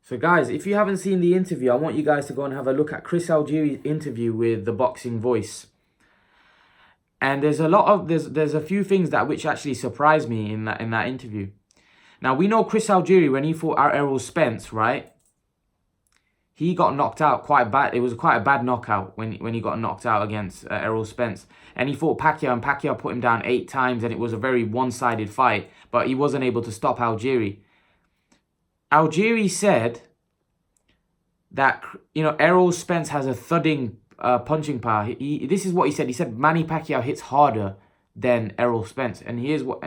So guys, if you haven't seen the interview, I want you guys to go and have a look at Chris Algieri's interview with The Boxing Voice. And there's a few things that which actually surprised me in that interview. Now we know Chris Algieri, when he fought Errol Spence, right? He got knocked out quite bad. It was quite a bad knockout when he got knocked out against Errol Spence. And he fought Pacquiao, and Pacquiao put him down 8 times, and it was a very one-sided fight. But he wasn't able to stop Algieri. Algieri said that, Errol Spence has a thudding punching power. This is what he said. He said Manny Pacquiao hits harder than Errol Spence. And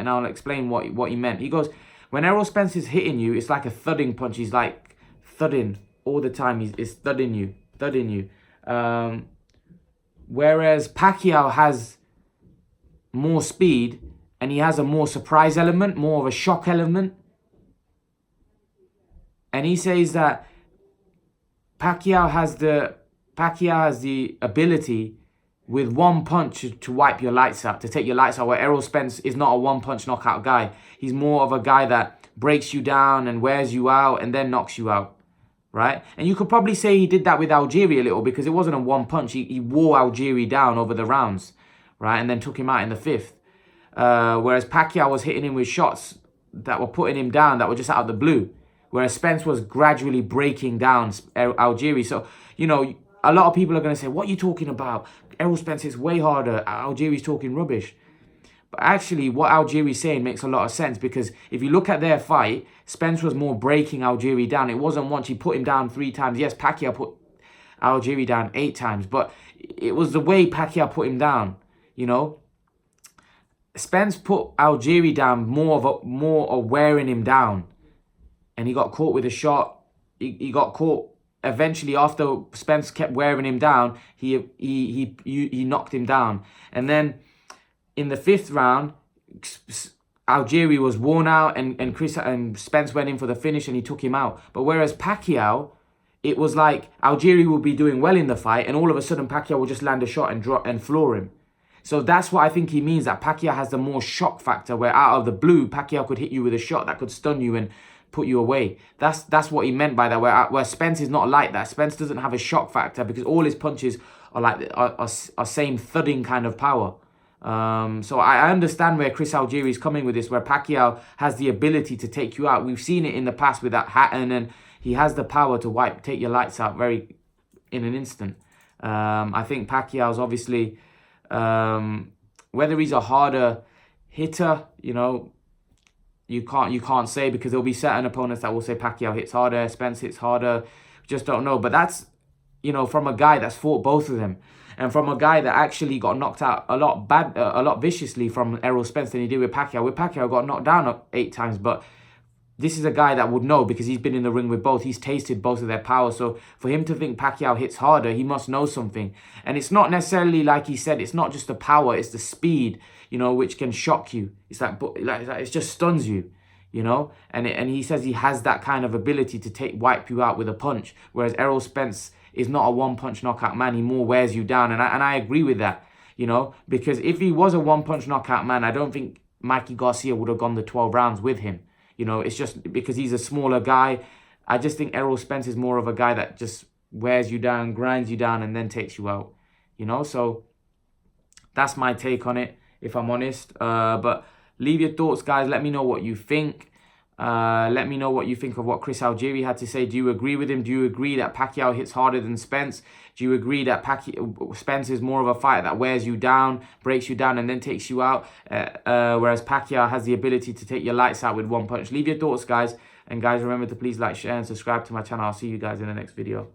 I'll explain what he meant. He goes, when Errol Spence is hitting you, it's like a thudding punch. He's like thudding all the time. He's thudding you. Whereas Pacquiao has more speed, and he has a more surprise element, more of a shock element. And he says that Pacquiao has the ability with one punch to wipe your lights out, to take your lights out, where Errol Spence is not a one-punch knockout guy. He's more of a guy that breaks you down and wears you out and then knocks you out, right? And you could probably say he did that with Algieri a little, because it wasn't a one punch. He wore Algieri down over the rounds, right? And then took him out in the 5th. Whereas Pacquiao was hitting him with shots that were putting him down, that were just out of the blue. Whereas Spence was gradually breaking down Algieri. So, a lot of people are going to say, what are you talking about? Errol Spence is way harder. Algieri's talking rubbish. But actually, what Algieri's saying makes a lot of sense, because if you look at their fight, Spence was more breaking Algieri down. It wasn't once he put him down 3 times. Yes, Pacquiao put Algieri down 8 times, but it was the way Pacquiao put him down, Spence put Algieri down more of wearing him down. And he got caught with a shot. He got caught eventually after Spence kept wearing him down. He knocked him down. And then in the 5th round, Algieri was worn out, and Spence went in for the finish and he took him out. But whereas Pacquiao, it was like Algieri would be doing well in the fight, and all of a sudden Pacquiao would just land a shot and floor him. So that's what I think he means, that Pacquiao has the more shock factor, where out of the blue, Pacquiao could hit you with a shot that could stun you and put you away. That's what he meant by that, where Spence is not like that. Spence doesn't have a shock factor, because all his punches are same thudding kind of power. So I understand where Chris Algieri is coming with this, where Pacquiao has the ability to take you out. We've seen it in the past with that Hatton, and he has the power to take your lights out in an instant. I think Pacquiao's obviously, whether he's a harder hitter, you can't say, because there'll be certain opponents that will say Pacquiao hits harder, Spence hits harder. Just don't know. But that's, from a guy that's fought both of them, and from a guy that actually got knocked out a lot viciously from Errol Spence than he did with Pacquiao. With Pacquiao, got knocked down 8 times, but this is a guy that would know, because he's been in the ring with both. He's tasted both of their power. So for him to think Pacquiao hits harder, he must know something. And it's not necessarily, like he said, it's not just the power, it's the speed, which can shock you. It's like it just stuns you, And he says he has that kind of ability to wipe you out with a punch. Whereas Errol Spence is not a one-punch knockout man. He more wears you down. And I agree with that, because if he was a one-punch knockout man, I don't think Mikey Garcia would have gone the 12 rounds with him. It's just because he's a smaller guy. I just think Errol Spence is more of a guy that just wears you down, grinds you down, and then takes you out. So that's my take on it, if I'm honest. But leave your thoughts, guys. Let me know what you think. Let me know what you think of what Chris Algieri had to say. Do you agree with him? Do you agree that Pacquiao hits harder than Spence? Do you agree that Spence is more of a fighter that wears you down, breaks you down, and then takes you out? Whereas Pacquiao has the ability to take your lights out with one punch. Leave your thoughts, guys. And guys, remember to please like, share, and subscribe to my channel. I'll see you guys in the next video.